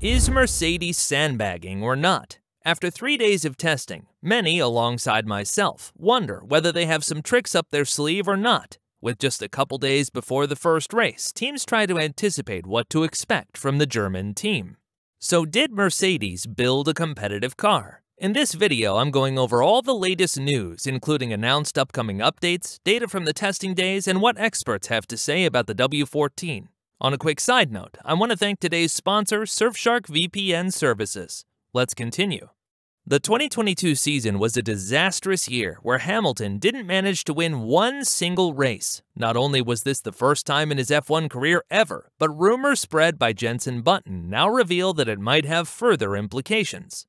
Is Mercedes sandbagging or not? After 3 days of testing, many, alongside myself, wonder whether they have some tricks up their sleeve or not. With just a couple days before the first race, teams try to anticipate what to expect from the German team. So did Mercedes build a competitive car? In this video, I'm going over all the latest news, including announced upcoming updates, data from the testing days, and what experts have to say about the W14. On a quick side note, I want to thank today's sponsor, Surfshark VPN Services. Let's continue. The 2022 season was a disastrous year where Hamilton didn't manage to win one single race. Not only was this the first time in his F1 career ever, but rumors spread by Jenson Button now reveal that it might have further implications.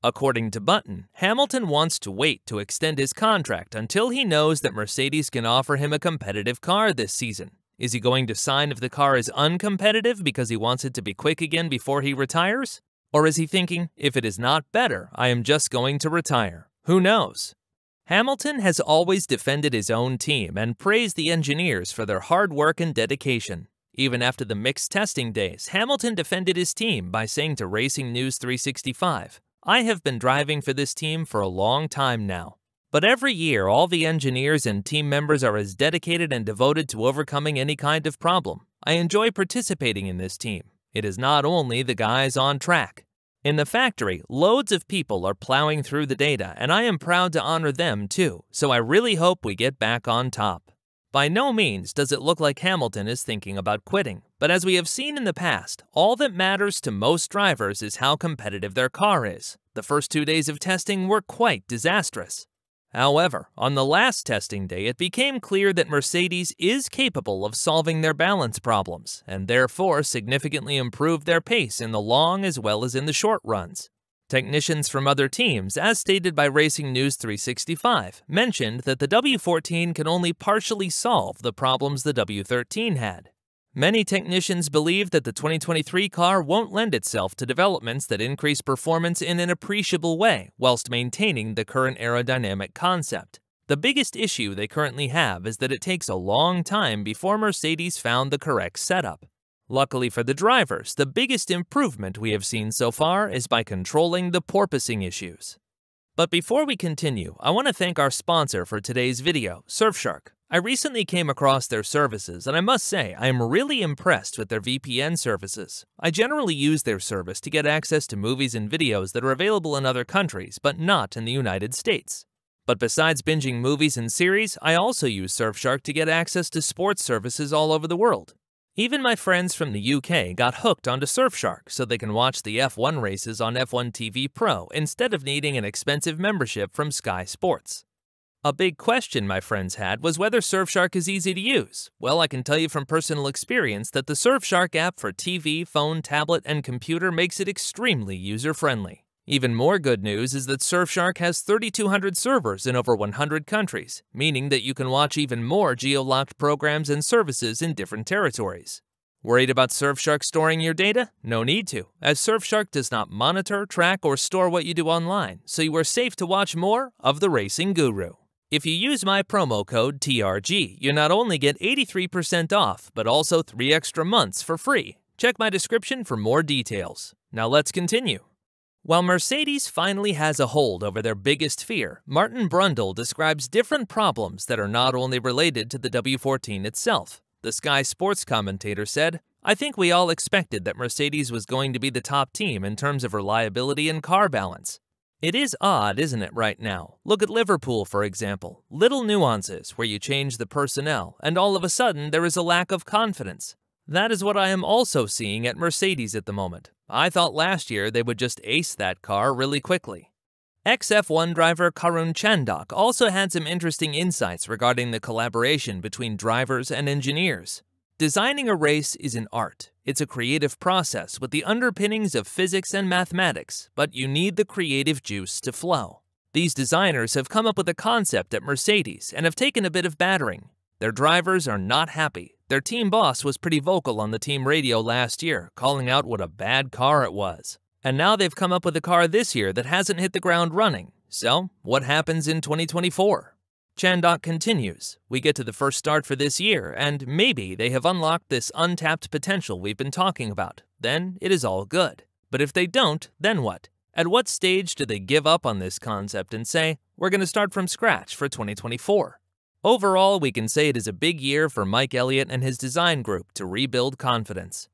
According to Button, Hamilton wants to wait to extend his contract until he knows that Mercedes can offer him a competitive car this season. Is he going to sign if the car is uncompetitive because he wants it to be quick again before he retires? Or is he thinking, if it is not better, I am just going to retire? Who knows? Hamilton has always defended his own team and praised the engineers for their hard work and dedication. Even after the mixed testing days, Hamilton defended his team by saying to Racing News 365, "I have been driving for this team for a long time now. But every year, all the engineers and team members are as dedicated and devoted to overcoming any kind of problem. I enjoy participating in this team. It is not only the guys on track. In the factory, loads of people are plowing through the data, and I am proud to honor them too, so I really hope we get back on top." By no means does it look like Hamilton is thinking about quitting, but as we have seen in the past, all that matters to most drivers is how competitive their car is. The first 2 days of testing were quite disastrous. However, on the last testing day, it became clear that Mercedes is capable of solving their balance problems, and therefore significantly improved their pace in the long as well as in the short runs. Technicians from other teams, as stated by Racing News 365, mentioned that the W14 can only partially solve the problems the W13 had. Many technicians believe that the 2023 car won't lend itself to developments that increase performance in an appreciable way, whilst maintaining the current aerodynamic concept. The biggest issue they currently have is that it takes a long time before Mercedes found the correct setup. Luckily for the drivers, the biggest improvement we have seen so far is by controlling the porpoising issues. But before we continue, I want to thank our sponsor for today's video, Surfshark. I recently came across their services, and I must say I am really impressed with their VPN services. I generally use their service to get access to movies and videos that are available in other countries, but not in the United States. But besides binging movies and series, I also use Surfshark to get access to sports services all over the world. Even my friends from the UK got hooked onto Surfshark so they can watch the F1 races on F1 TV Pro instead of needing an expensive membership from Sky Sports. A big question my friends had was whether Surfshark is easy to use. Well, I can tell you from personal experience that the Surfshark app for TV, phone, tablet, and computer makes it extremely user-friendly. Even more good news is that Surfshark has 3,200 servers in over 100 countries, meaning that you can watch even more geo-locked programs and services in different territories. Worried about Surfshark storing your data? No need to, as Surfshark does not monitor, track, or store what you do online, so you are safe to watch more of the Racing Guru. If you use my promo code TRG, you not only get 83% off, but also 3 extra months for free. Check my description for more details. Now let's continue. While Mercedes finally has a hold over their biggest fear, Martin Brundle describes different problems that are not only related to the W14 itself. The Sky Sports commentator said, "I think we all expected that Mercedes was going to be the top team in terms of reliability and car balance. It is odd, isn't it, right now? Look at Liverpool, for example. Little nuances where you change the personnel, and all of a sudden there is a lack of confidence. That is what I am also seeing at Mercedes at the moment. I thought last year they would just ace that car really quickly." Ex-F1 driver Karun Chandok also had some interesting insights regarding the collaboration between drivers and engineers. Designing a race is an art. It's a creative process with the underpinnings of physics and mathematics, but you need the creative juice to flow. These designers have come up with a concept at Mercedes and have taken a bit of battering. Their drivers are not happy. Their team boss was pretty vocal on the team radio last year, calling out what a bad car it was. And now they've come up with a car this year that hasn't hit the ground running. So, what happens in 2024? Chandok continues, "We get to the first start for this year, and maybe they have unlocked this untapped potential we've been talking about. Then it is all good. But if they don't, then what? At what stage do they give up on this concept and say, we're going to start from scratch for 2024? Overall, we can say it is a big year for Mike Elliott and his design group to rebuild confidence.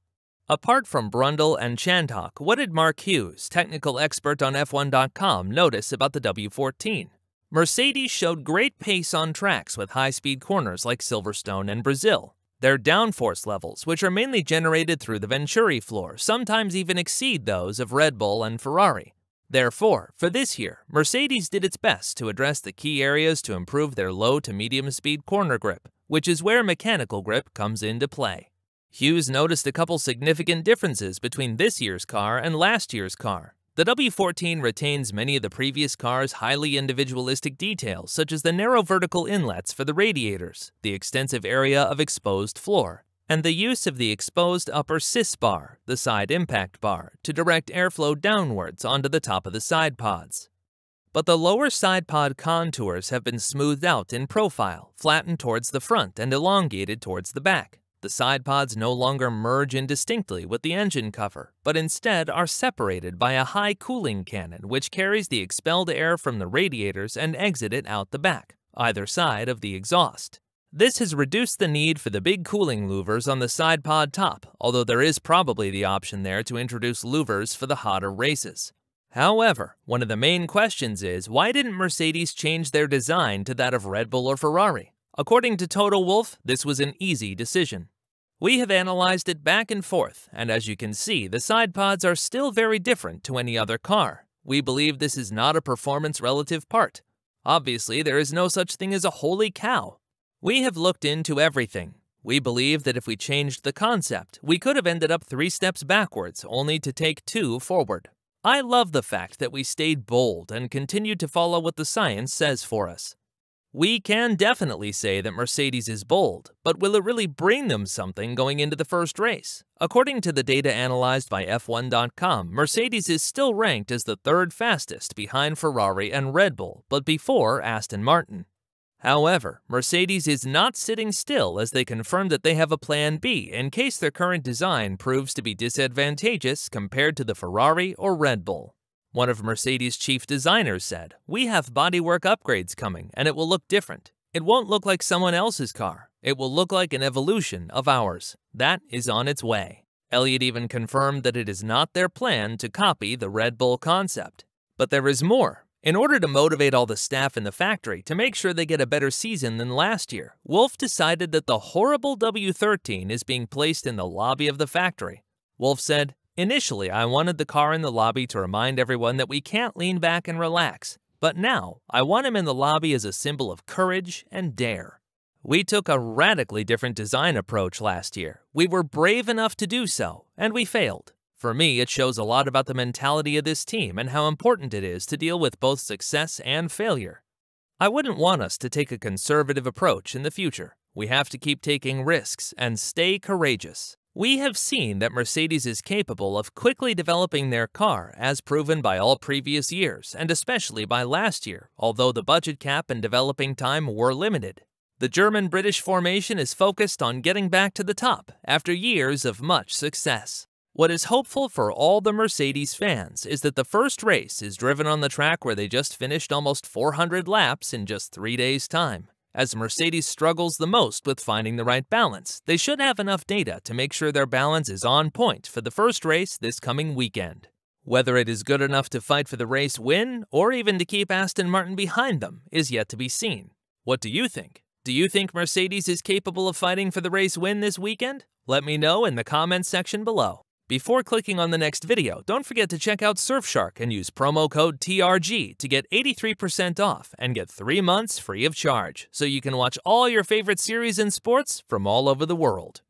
Apart from Brundle and Chantok, what did Mark Hughes, technical expert on F1.com, notice about the W14? Mercedes showed great pace on tracks with high-speed corners like Silverstone and Brazil. Their downforce levels, which are mainly generated through the Venturi floor, sometimes even exceed those of Red Bull and Ferrari. Therefore, for this year, Mercedes did its best to address the key areas to improve their low to medium-speed corner grip, which is where mechanical grip comes into play. Hughes noticed a couple significant differences between this year's car and last year's car. The W14 retains many of the previous car's highly individualistic details, such as the narrow vertical inlets for the radiators, the extensive area of exposed floor, and the use of the exposed upper sys bar, the side impact bar, to direct airflow downwards onto the top of the side pods. But the lower side pod contours have been smoothed out in profile, flattened towards the front and elongated towards the back. The side pods no longer merge indistinctly with the engine cover, but instead are separated by a high cooling cannon which carries the expelled air from the radiators and exits it out the back, either side of the exhaust. This has reduced the need for the big cooling louvers on the side pod top, although there is probably the option there to introduce louvers for the hotter races. However, one of the main questions is, why didn't Mercedes change their design to that of Red Bull or Ferrari? According to Toto Wolff, this was an easy decision. We have analyzed it back and forth, and as you can see, the side pods are still very different to any other car. We believe this is not a performance relative part. Obviously, there is no such thing as a holy cow. We have looked into everything. We believe that if we changed the concept, we could have ended up 3 steps backwards, only to take 2 forward. I love the fact that we stayed bold and continued to follow what the science says for us. We can definitely say that Mercedes is bold, but will it really bring them something going into the first race? According to the data analyzed by F1.com, Mercedes is still ranked as the 3rd fastest behind Ferrari and Red Bull, but before Aston Martin. However, Mercedes is not sitting still as they confirm that they have a plan B in case their current design proves to be disadvantageous compared to the Ferrari or Red Bull. One of Mercedes' chief designers said, "We have bodywork upgrades coming and it will look different. It won't look like someone else's car. It will look like an evolution of ours. That is on its way." Elliott even confirmed that it is not their plan to copy the Red Bull concept. But there is more. In order to motivate all the staff in the factory to make sure they get a better season than last year, Wolff decided that the horrible W13 is being placed in the lobby of the factory. Wolff said, "Initially, I wanted the car in the lobby to remind everyone that we can't lean back and relax, but now I want him in the lobby as a symbol of courage and dare." We took a radically different design approach last year. We were brave enough to do so, and we failed. For me, it shows a lot about the mentality of this team and how important it is to deal with both success and failure. I wouldn't want us to take a conservative approach in the future. We have to keep taking risks and stay courageous. We have seen that Mercedes is capable of quickly developing their car, as proven by all previous years, and especially by last year, although the budget cap and developing time were limited. The German-British formation is focused on getting back to the top after years of much success. What is hopeful for all the Mercedes fans is that the first race is driven on the track where they just finished almost 400 laps in just 3 days' time. As Mercedes struggles the most with finding the right balance, they should have enough data to make sure their balance is on point for the first race this coming weekend. Whether it is good enough to fight for the race win, or even to keep Aston Martin behind them, is yet to be seen. What do you think? Do you think Mercedes is capable of fighting for the race win this weekend? Let me know in the comments section below. Before clicking on the next video, don't forget to check out Surfshark and use promo code TRG to get 83% off and get 3 months free of charge, so you can watch all your favorite series and sports from all over the world.